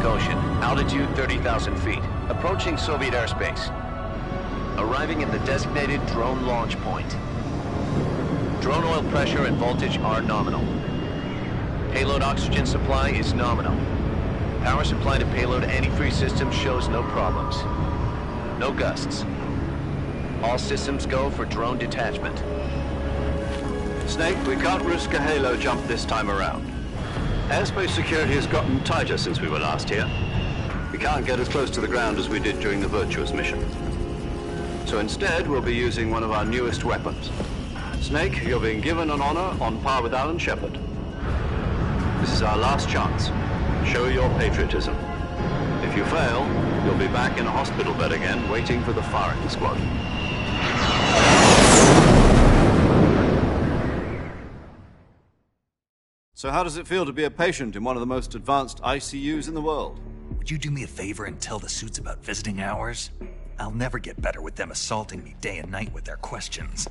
Ocean. Altitude 30,000 feet. Approaching Soviet airspace. Arriving at the designated drone launch point. Drone oil pressure and voltage are nominal. Payload oxygen supply is nominal. Power supply to payload antifreeze system shows no problems. No gusts. All systems go for drone detachment. Snake, we can't risk a halo jump this time around. Airspace security has gotten tighter since we were last here. We can't get as close to the ground as we did during the Virtuous mission. So instead, we'll be using one of our newest weapons. Snake, you're being given an honor on par with Alan Shepard. This is our last chance. Show your patriotism. If you fail, you'll be back in a hospital bed again, waiting for the firing squad. So how does it feel to be a patient in one of the most advanced ICUs in the world? Would you do me a favor and tell the suits about visiting hours? I'll never get better with them assaulting me day and night with their questions.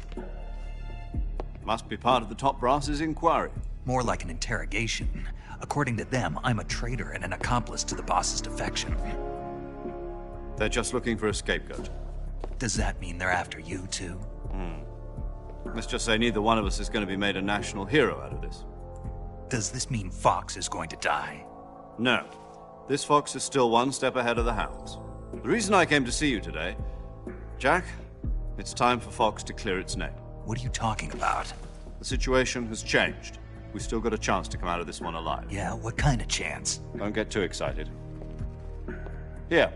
Must be part of the top brass's inquiry. More like an interrogation. According to them, I'm a traitor and an accomplice to the boss's defection. They're just looking for a scapegoat. Does that mean they're after you, too? Let's just say neither one of us is going to be made a national hero out of this. Does this mean Fox is going to die? No. This fox is still one step ahead of the hounds. The reason I came to see you today, Jack, it's time for Fox to clear its name. What are you talking about? The situation has changed. We've still got a chance to come out of this one alive. Yeah, what kind of chance? Don't get too excited. Here,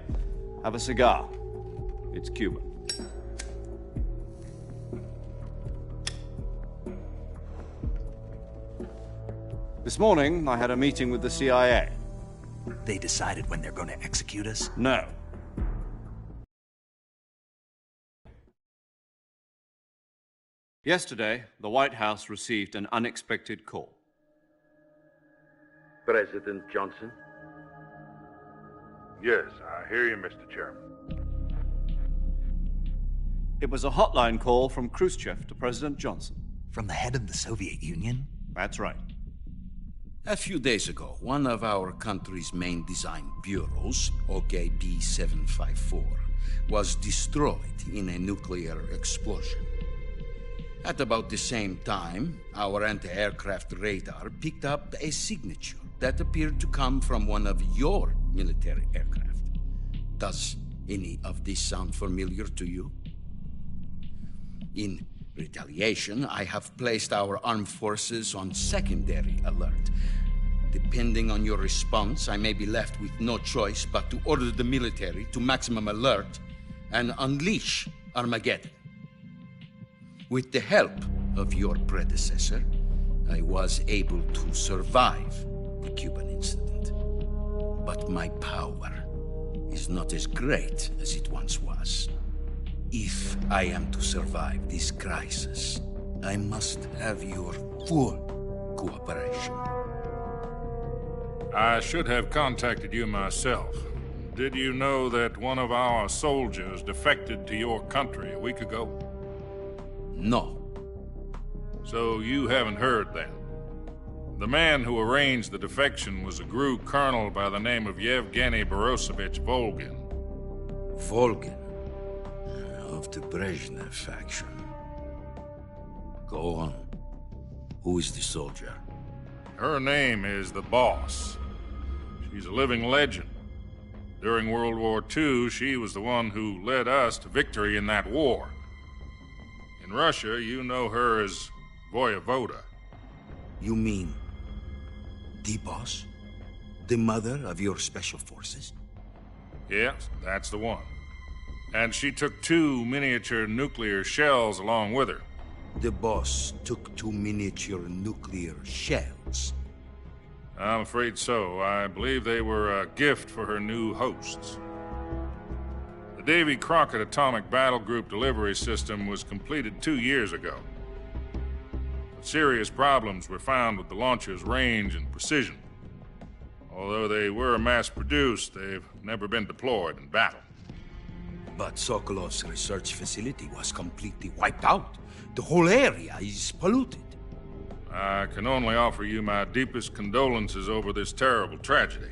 have a cigar. It's Cuban. This morning, I had a meeting with the CIA. They decided when they're going to execute us? No. Yesterday, the White House received an unexpected call. President Johnson? Yes, I hear you, Mr. Chairman. It was a hotline call from Khrushchev to President Johnson. From the head of the Soviet Union? That's right. A few days ago, one of our country's main design bureaus, OKB 754, was destroyed in a nuclear explosion. At about the same time, our anti-aircraft radar picked up a signature that appeared to come from one of your military aircraft. Does any of this sound familiar to you? In retaliation, I have placed our armed forces on secondary alert. Depending on your response, I may be left with no choice but to order the military to maximum alert and unleash Armageddon. With the help of your predecessor, I was able to survive the Cuban incident. But my power is not as great as it once was. If I am to survive this crisis, I must have your full cooperation. I should have contacted you myself. Did you know that one of our soldiers defected to your country a week ago? No. So you haven't heard then. The man who arranged the defection was a GRU colonel by the name of Yevgeny Borosovich Volgin. Volgin, of the Brezhnev faction. Go on. Who is the soldier? Her name is the Boss. She's a living legend. During World War II, she was the one who led us to victory in that war. In Russia, you know her as Voyevoda. You mean the Boss? The mother of your special forces? Yes, that's the one. And she took 2 miniature nuclear shells along with her. The Boss took 2 miniature nuclear shells. I'm afraid so. I believe they were a gift for her new hosts. The Davy Crockett Atomic Battle Group delivery system was completed 2 years ago. But serious problems were found with the launcher's range and precision. Although they were mass-produced, they've never been deployed in battle. But Sokolov's research facility was completely wiped out. The whole area is polluted. I can only offer you my deepest condolences over this terrible tragedy.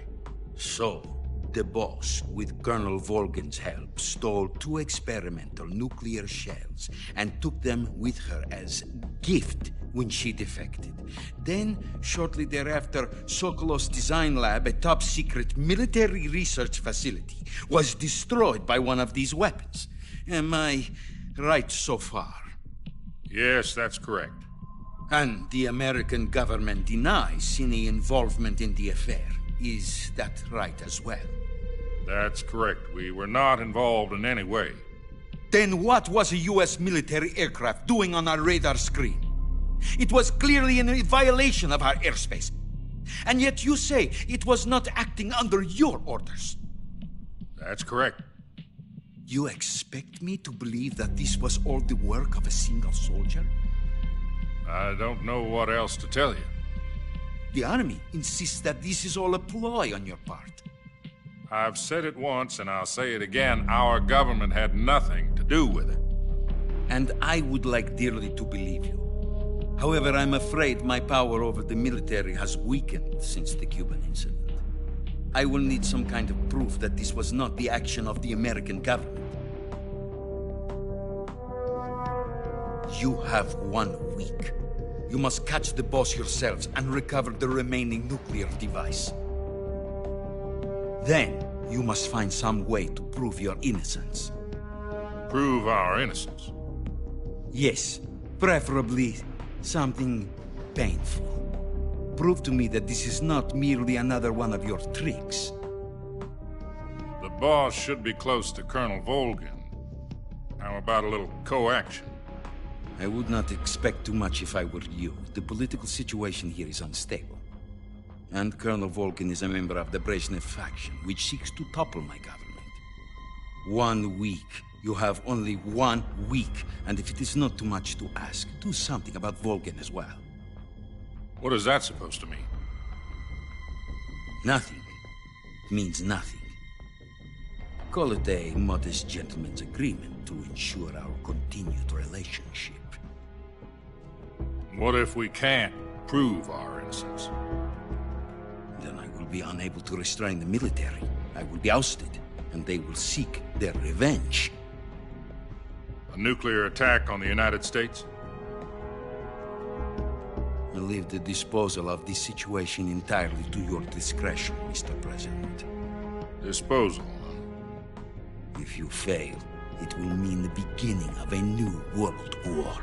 So, The boss, with Colonel Volgin's help, stole 2 experimental nuclear shells and took them with her as gift when she defected. Then, shortly thereafter, Sokolov's design lab, a top-secret military research facility, was destroyed by one of these weapons. Am I right so far? Yes, that's correct. And the American government denies any involvement in the affair. Is that right as well? That's correct. We were not involved in any way. Then what was a U.S. military aircraft doing on our radar screen? It was clearly in a violation of our airspace. And yet you say it was not acting under your orders. That's correct. You expect me to believe that this was all the work of a single soldier? I don't know what else to tell you. The Army insists that this is all a ploy on your part. I've said it once, and I'll say it again. Our government had nothing to do with it. And I would like dearly to believe you. However, I'm afraid my power over the military has weakened since the Cuban incident. I will need some kind of proof that this was not the action of the American government. You have 1 week. You must catch the boss yourselves and recover the remaining nuclear device. Then, you must find some way to prove your innocence. Prove our innocence. Yes, preferably something painful. Prove to me that this is not merely another one of your tricks. The boss should be close to Colonel Volgin. How about a little coaction? I would not expect too much if I were you. The political situation here is unstable. And Colonel Volgin is a member of the Brezhnev faction, which seeks to topple my government. 1 week. You have only 1 week. And if it is not too much to ask, do something about Volgin as well. What is that supposed to mean? Nothing means nothing. Call it a modest gentleman's agreement to ensure our continued relationship. What if we can't prove our innocence? Then I will be unable to restrain the military. I will be ousted, and they will seek their revenge. A nuclear attack on the United States? I leave the disposal of this situation entirely to your discretion, Mr. President. Disposal, huh? If you fail, it will mean the beginning of a new world war.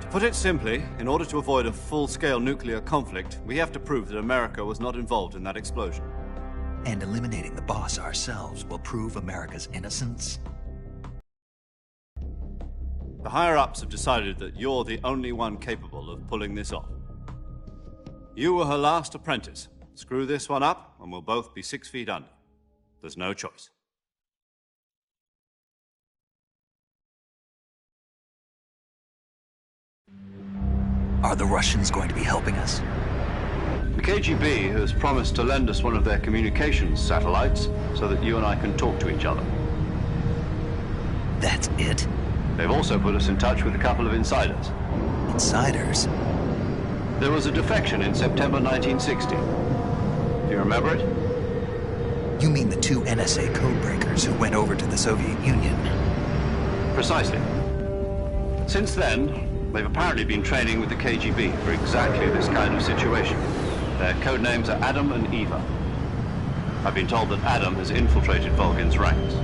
To put it simply, in order to avoid a full-scale nuclear conflict, we have to prove that America was not involved in that explosion. And eliminating the boss ourselves will prove America's innocence? The higher-ups have decided that you're the only one capable of pulling this off. You were her last apprentice. Screw this one up, and we'll both be 6 feet under. There's no choice. Are the Russians going to be helping us? The KGB has promised to lend us one of their communications satellites so that you and I can talk to each other. That's it? They've also put us in touch with a couple of insiders. Insiders? There was a defection in September 1960. Do you remember it? You mean the 2 NSA codebreakers who went over to the Soviet Union? Precisely. Since then, they've apparently been training with the KGB for exactly this kind of situation. Their code names are Adam and Eva. I've been told that Adam has infiltrated Volgin's ranks.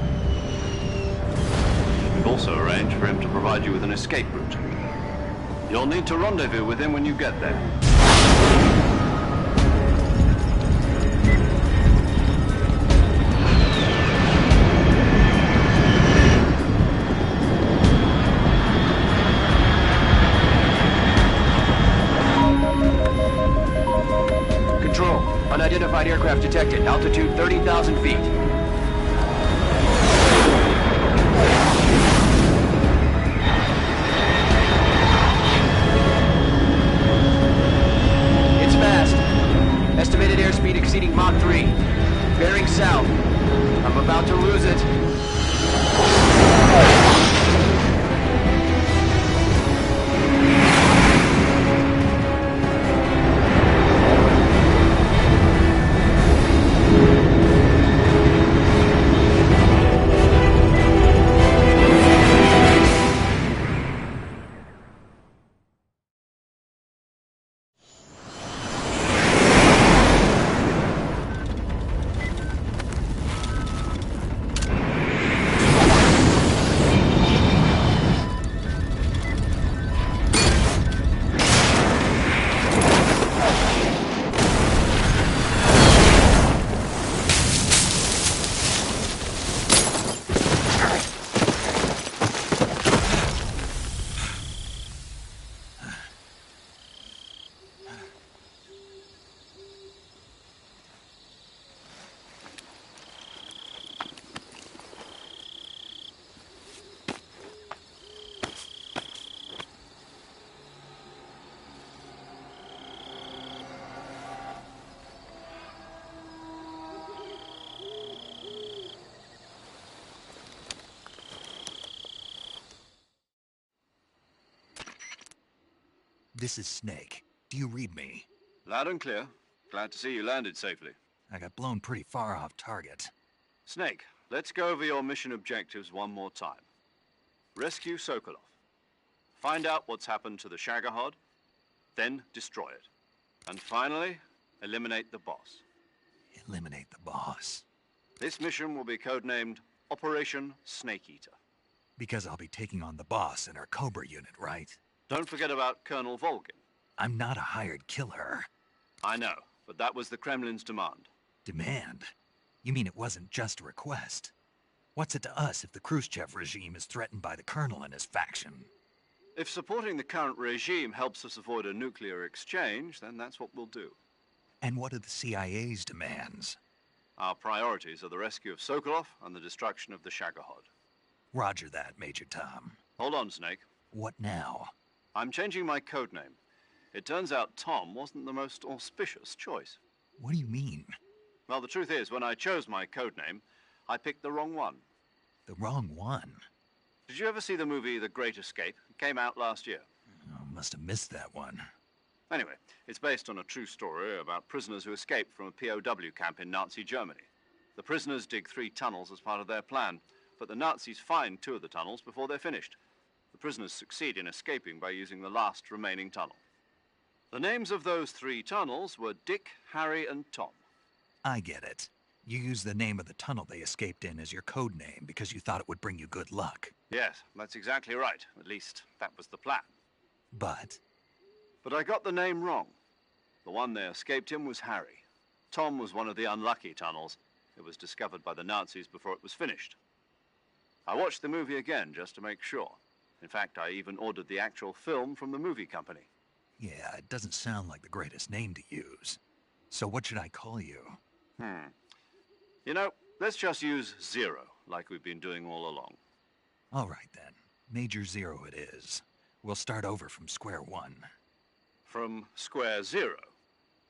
We've also arranged for him to provide you with an escape route. You'll need to rendezvous with him when you get there. Control, unidentified aircraft detected. Altitude 30,000 feet. It's fast. Estimated airspeed exceeding Mach 3. Bearing south. I'm about to lose it. This is Snake. Do you read me? Loud and clear. Glad to see you landed safely. I got blown pretty far off target. Snake, let's go over your mission objectives one more time. Rescue Sokolov. Find out what's happened to the Shagohod, then destroy it. And finally, eliminate the boss. Eliminate the boss. This mission will be codenamed Operation Snake Eater. Because I'll be taking on the boss in our Cobra unit, right? Don't forget about Colonel Volgin. I'm not a hired killer. I know, but that was the Kremlin's demand. Demand? You mean it wasn't just a request? What's it to us if the Khrushchev regime is threatened by the Colonel and his faction? If supporting the current regime helps us avoid a nuclear exchange, then that's what we'll do. And what are the CIA's demands? Our priorities are the rescue of Sokolov and the destruction of the Shagohod. Roger that, Major Tom. Hold on, Snake. What now? I'm changing my codename. It turns out Tom wasn't the most auspicious choice. What do you mean? Well, the truth is, when I chose my codename, I picked the wrong one. The wrong one? Did you ever see the movie The Great Escape? It came out last year. Oh, must have missed that one. Anyway, it's based on a true story about prisoners who escaped from a POW camp in Nazi Germany. The prisoners dig 3 tunnels as part of their plan, but the Nazis find 2 of the tunnels before they're finished. The prisoners succeed in escaping by using the last remaining tunnel. The names of those 3 tunnels were Dick, Harry, and Tom. I get it. You used the name of the tunnel they escaped in as your code name because you thought it would bring you good luck. Yes, that's exactly right. At least, that was the plan. But I got the name wrong. The one they escaped in was Harry. Tom was one of the unlucky tunnels. It was discovered by the Nazis before it was finished. I watched the movie again just to make sure. In fact, I even ordered the actual film from the movie company. yeah, it doesn't sound like the greatest name to use. So what should I call you? You know, let's just use Zero, like we've been doing all along. All right then. Major Zero it is. We'll start over from square one. From square 0.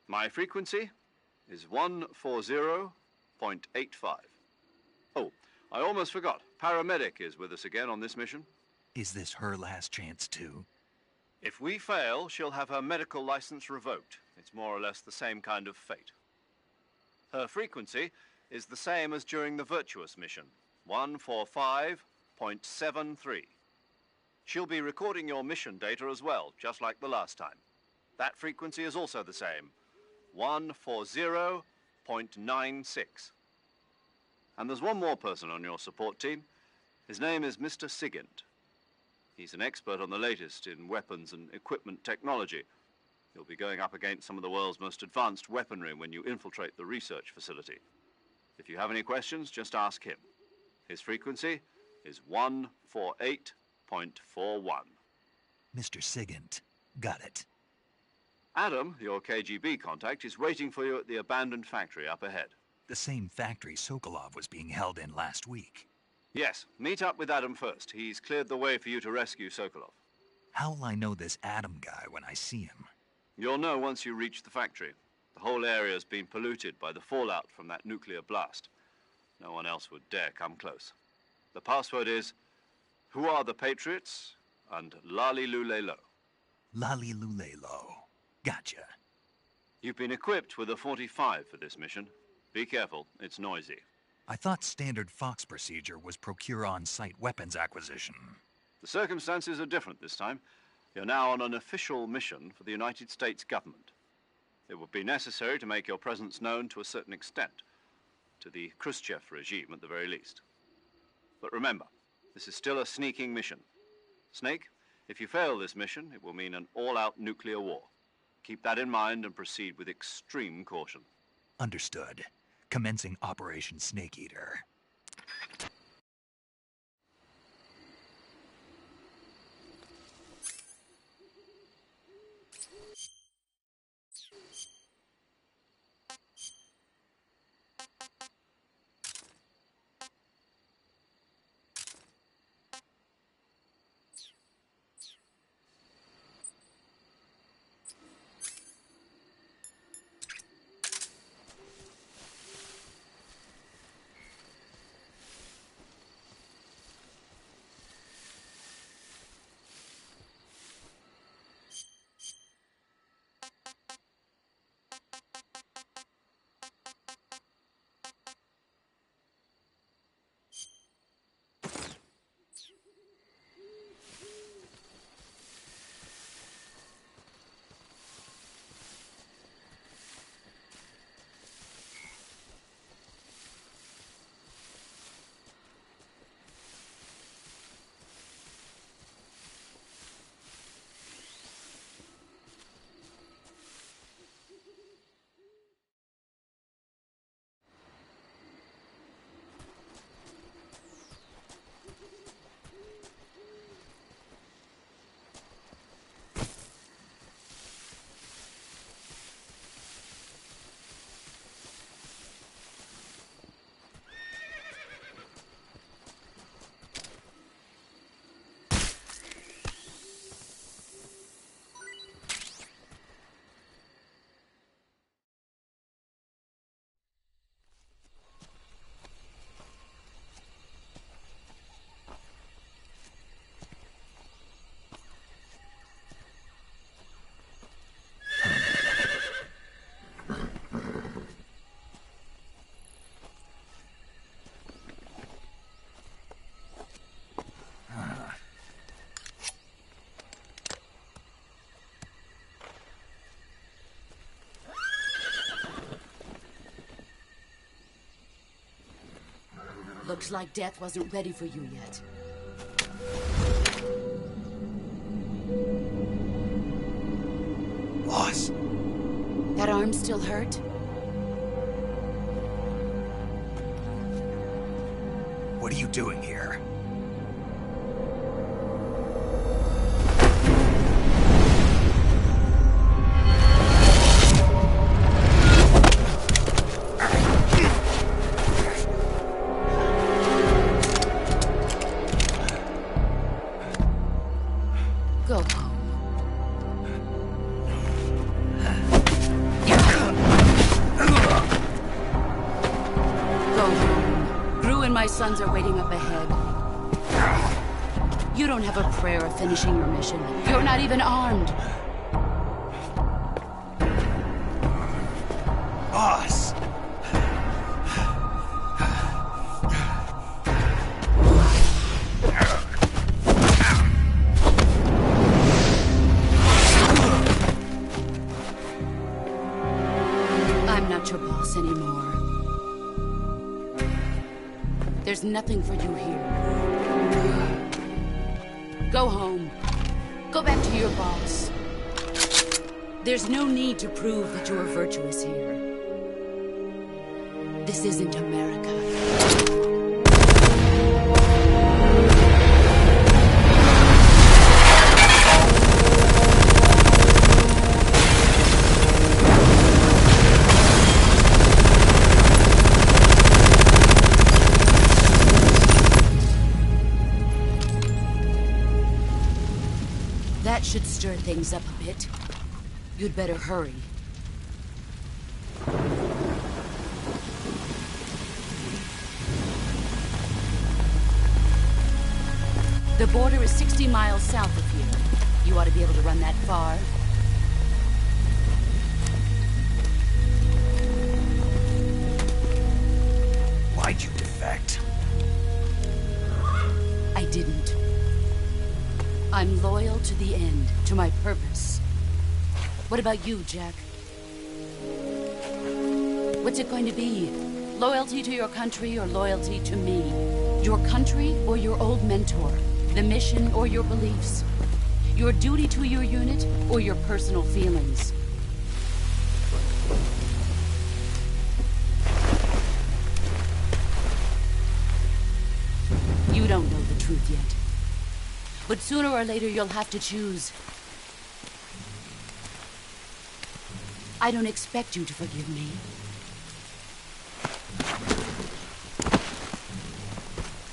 My frequency is 140.85. Oh, I almost forgot. Paramedic is with us again on this mission. Is this her last chance too? If we fail, she'll have her medical license revoked. It's more or less the same kind of fate. Her frequency is the same as during the Virtuous mission, 145.73. She'll be recording your mission data as well, just like the last time. That frequency is also the same, 140.96. And there's one more person on your support team. His name is Mr. Sigint. He's an expert on the latest in weapons and equipment technology. You'll be going up against some of the world's most advanced weaponry when you infiltrate the research facility. If you have any questions, just ask him. His frequency is 148.41. Mr. Sigint. Got it. Adam, your KGB contact, is waiting for you at the abandoned factory up ahead. The same factory Sokolov was being held in last week. Yes, meet up with Adam first. He's cleared the way for you to rescue Sokolov. How'll I know this Adam guy when I see him? You'll know once you reach the factory. The whole area's been polluted by the fallout from that nuclear blast. No one else would dare come close. The password is, "Who are the Patriots?" and "Lali Lulelo." Lali Lulelo. Gotcha. You've been equipped with a 45 for this mission. Be careful, it's noisy. I thought standard Fox procedure was procure on-site weapons acquisition. The circumstances are different this time. You're now on an official mission for the United States government. It would be necessary to make your presence known to a certain extent, to the Khrushchev regime at the very least. But remember, this is still a sneaking mission. Snake, if you fail this mission, it will mean an all-out nuclear war. Keep that in mind and proceed with extreme caution. Understood. Commencing Operation Snake Eater. Looks like death wasn't ready for you yet. Boss. That arm still hurt? What are you doing here? Go home. Go home. Gru and my sons are waiting up ahead. You don't have a prayer of finishing your mission. You're not even armed. Boss! I'm not your boss anymore. There's nothing for you here. Go home. Go back to your boss. There's no need to prove that you are virtuous here. This isn't America. That should stir things up a bit. You'd better hurry. The border is 60 miles south of here. You ought to be able to run that far. Why'd you defect? I didn't. I'm loyal to the end, to my purpose. What about you, Jack? What's it going to be? Loyalty to your country or loyalty to me? Your country or your old mentor? The mission or your beliefs? Your duty to your unit or your personal feelings? You don't know the truth yet. But sooner or later, you'll have to choose. I don't expect you to forgive me.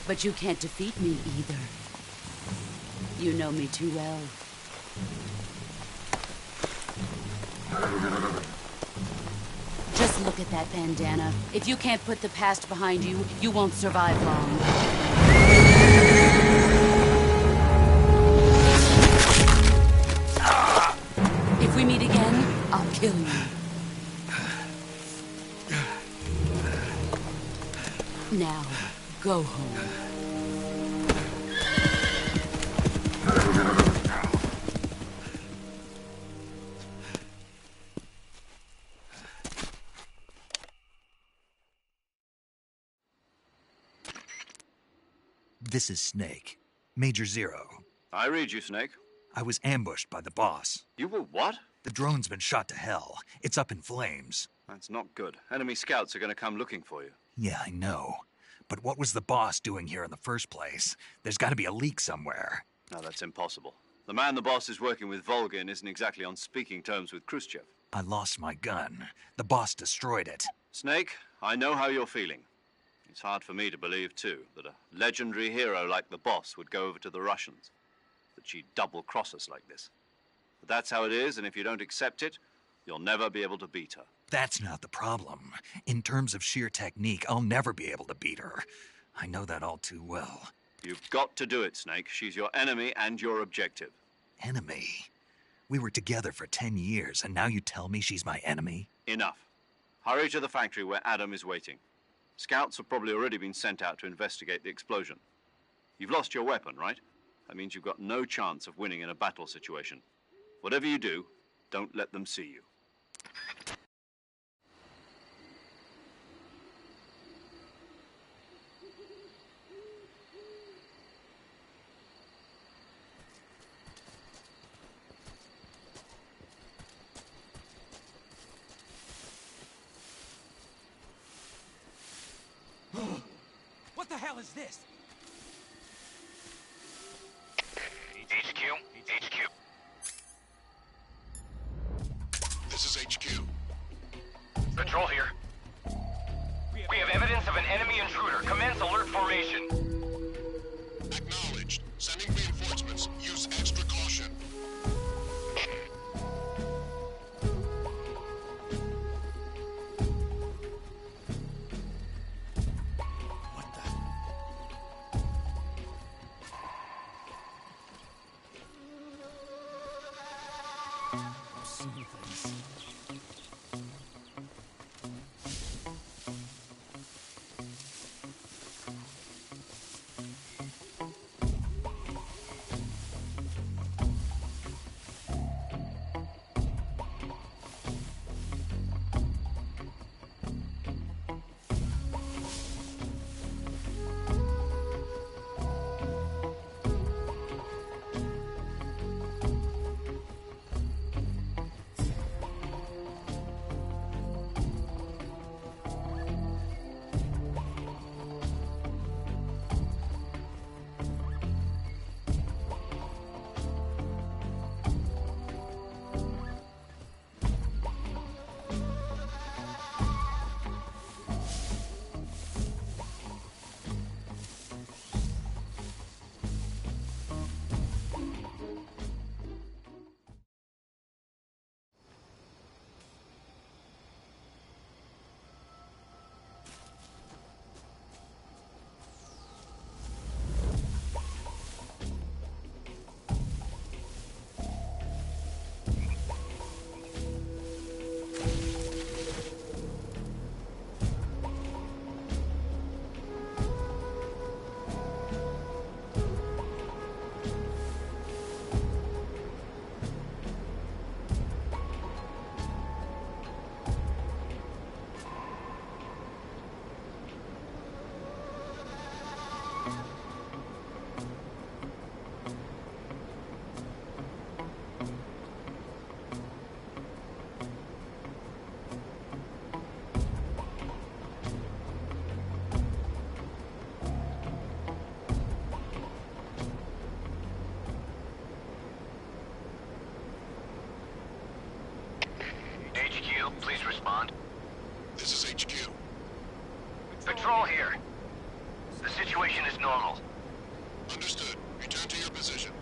But you can't defeat me either. You know me too well. Just look at that bandana. If you can't put the past behind you, you won't survive long. If we meet again, I'll kill you. Now, go home. This is Snake. Major Zero. I read you, Snake. I was ambushed by the boss. You were what? The drone's been shot to hell. It's up in flames. That's not good. Enemy scouts are going to come looking for you. Yeah, I know. But what was the boss doing here in the first place? There's got to be a leak somewhere. No, that's impossible. The man the boss is working with, Volgin, isn't exactly on speaking terms with Khrushchev. I lost my gun. The boss destroyed it. Snake, I know how you're feeling. It's hard for me to believe, too, that a legendary hero like the boss would go over to the Russians. That she'd double-cross us like this. But that's how it is, and if you don't accept it, you'll never be able to beat her. That's not the problem. In terms of sheer technique, I'll never be able to beat her. I know that all too well. You've got to do it, Snake. She's your enemy and your objective. Enemy? We were together for 10 years, and now you tell me she's my enemy? Enough. Hurry to the factory where Adam is waiting. Scouts have probably already been sent out to investigate the explosion. You've lost your weapon, right? That means you've got no chance of winning in a battle situation. Whatever you do, don't let them see you. hell is this? HQ? HQ. This is HQ. Patrol here. We have evidence of an enemy intruder. Commence alert formation. Acknowledged. Sending reinforcements. Use extra caution. What the? I've seen things. HQ, please respond. This is HQ. Patrol here. The situation is normal. Understood. Return to your position.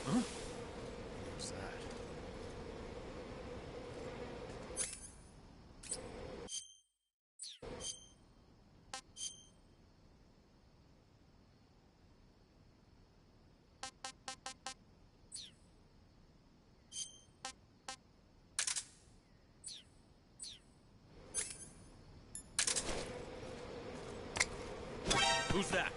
What's that? Who's that?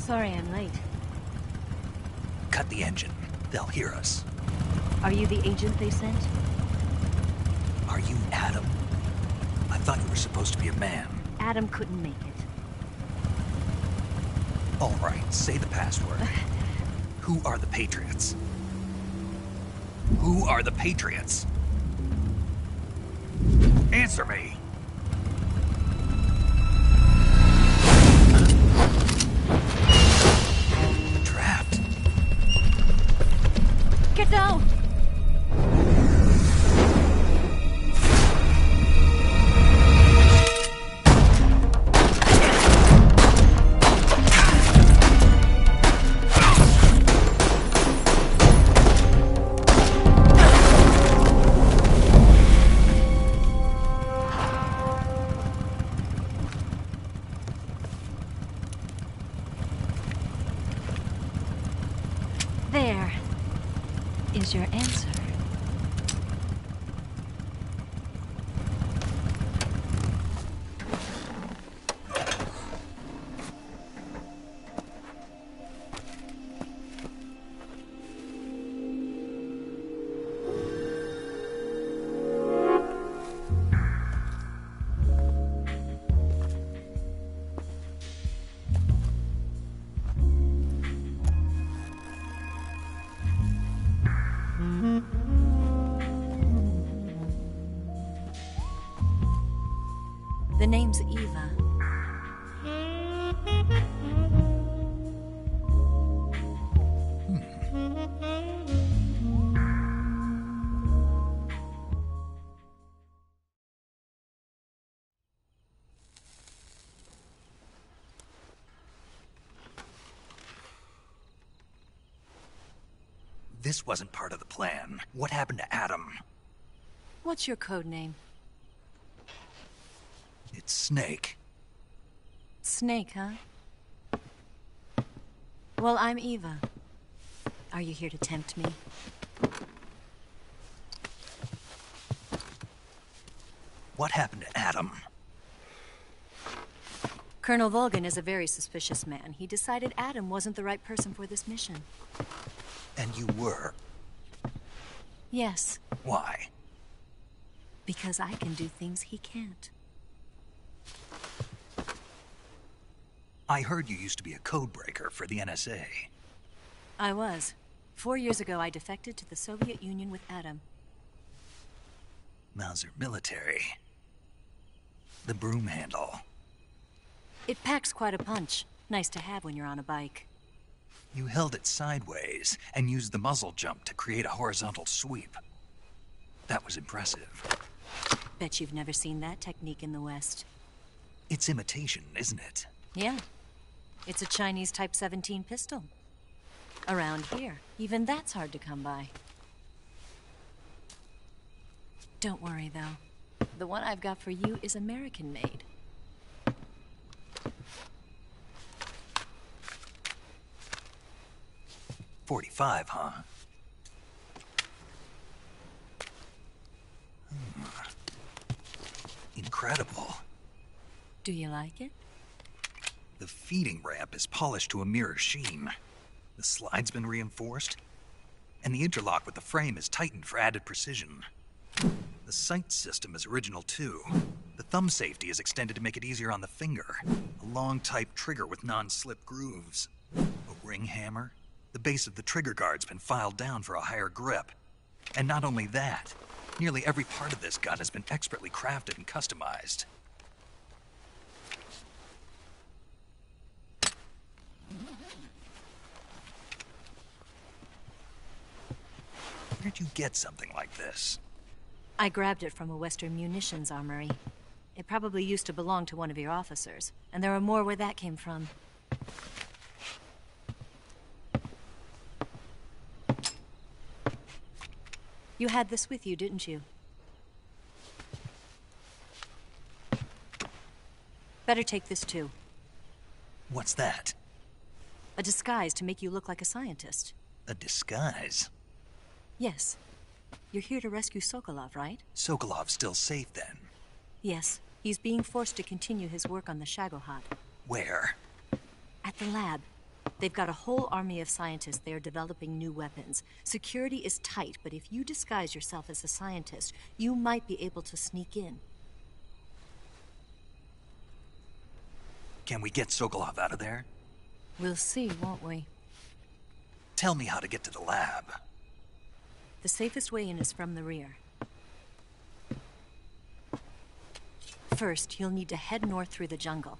Sorry I'm late. Cut the engine. They'll hear us. Are you the agent they sent? Are you Adam? I thought you were supposed to be a man. Adam couldn't make it. All right, say the password. Who are the Patriots? Who are the Patriots? Answer me! answer. The name's Eva. This wasn't part of the plan. What happened to Adam? What's your code name? It's Snake. Snake, huh? Well, I'm Eva. Are you here to tempt me? What happened to Adam? Colonel Volgan is a very suspicious man. He decided Adam wasn't the right person for this mission. And you were? Yes. Why? Because I can do things he can't. I heard you used to be a codebreaker for the NSA. I was. 4 years ago, I defected to the Soviet Union with Adam. Mauser military. The broom handle. It packs quite a punch. Nice to have when you're on a bike. You held it sideways and used the muzzle jump to create a horizontal sweep. That was impressive. Bet you've never seen that technique in the West. It's imitation, isn't it? Yeah. It's a Chinese Type 17 pistol. Around here, even that's hard to come by. Don't worry, though. The one I've got for you is American-made. .45, huh? Incredible. Do you like it? The feeding ramp is polished to a mirror sheen. The slide's been reinforced, and the interlock with the frame is tightened for added precision. The sight system is original too. The thumb safety is extended to make it easier on the finger. A long type trigger with non-slip grooves. A ring hammer. The base of the trigger guard's been filed down for a higher grip. And not only that, nearly every part of this gun has been expertly crafted and customized. Where'd you get something like this? I grabbed it from a Western munitions armory. It probably used to belong to one of your officers, and there are more where that came from. You had this with you, didn't you? Better take this too. What's that? A disguise to make you look like a scientist. A disguise? Yes. You're here to rescue Sokolov, right? Sokolov's still safe then? Yes. He's being forced to continue his work on the Shagohod. Where? At the lab. They've got a whole army of scientists there developing new weapons. Security is tight, but if you disguise yourself as a scientist, you might be able to sneak in. Can we get Sokolov out of there? We'll see, won't we? Tell me how to get to the lab. The safest way in is from the rear. First, you'll need to head north through the jungle.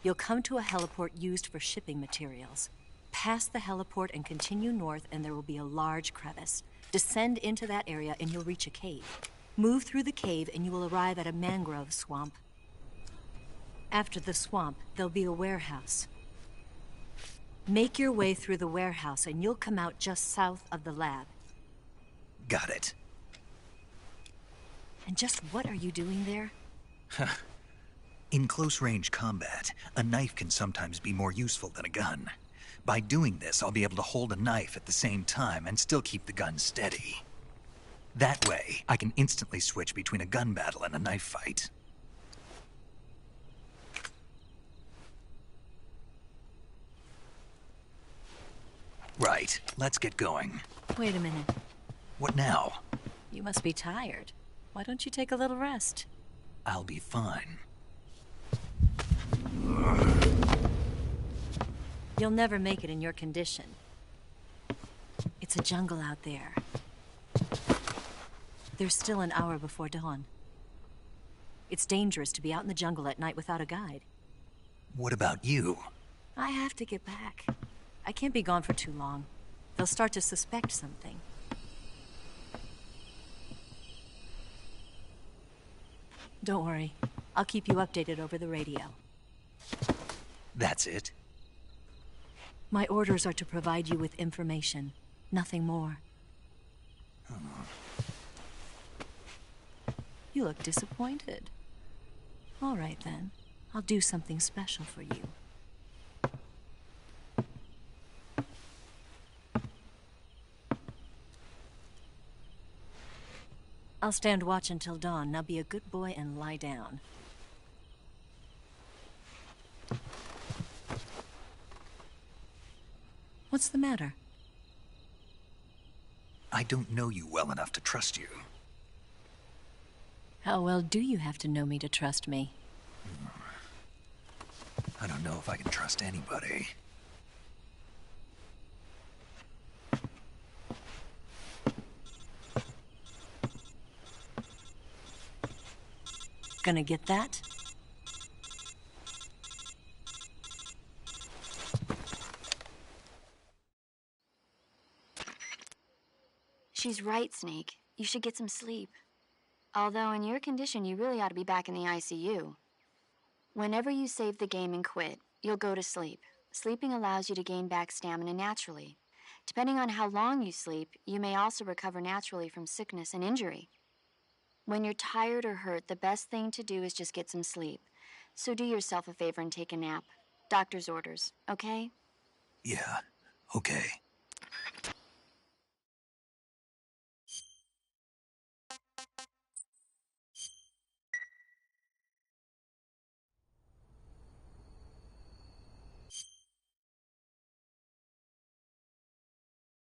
You'll come to a heliport used for shipping materials. Pass the heliport and continue north, and there will be a large crevice. Descend into that area and you'll reach a cave. Move through the cave and you will arrive at a mangrove swamp. After the swamp, there'll be a warehouse. Make your way through the warehouse and you'll come out just south of the lab. Got it. And just what are you doing there? In close-range combat, a knife can sometimes be more useful than a gun. By doing this, I'll be able to hold a knife at the same time and still keep the gun steady. That way, I can instantly switch between a gun battle and a knife fight. Right, let's get going. Wait a minute. What now? You must be tired. Why don't you take a little rest? I'll be fine. You'll never make it in your condition. It's a jungle out there. There's still an hour before dawn. It's dangerous to be out in the jungle at night without a guide. What about you? I have to get back. I can't be gone for too long. They'll start to suspect something. Don't worry. I'll keep you updated over the radio. That's it? My orders are to provide you with information. Nothing more. You look disappointed. All right, then. I'll do something special for you. I'll stand watch until dawn. Now be a good boy and lie down. What's the matter? I don't know you well enough to trust you. How well do you have to know me to trust me? I don't know if I can trust anybody. Gonna get that? She's right, Snake. You should get some sleep. Although in your condition, you really ought to be back in the ICU. Whenever you save the game and quit, you'll go to sleep. Sleeping allows you to gain back stamina naturally. Depending on how long you sleep, you may also recover naturally from sickness and injury. When you're tired or hurt, the best thing to do is just get some sleep. So do yourself a favor and take a nap. Doctor's orders, okay? Yeah, okay.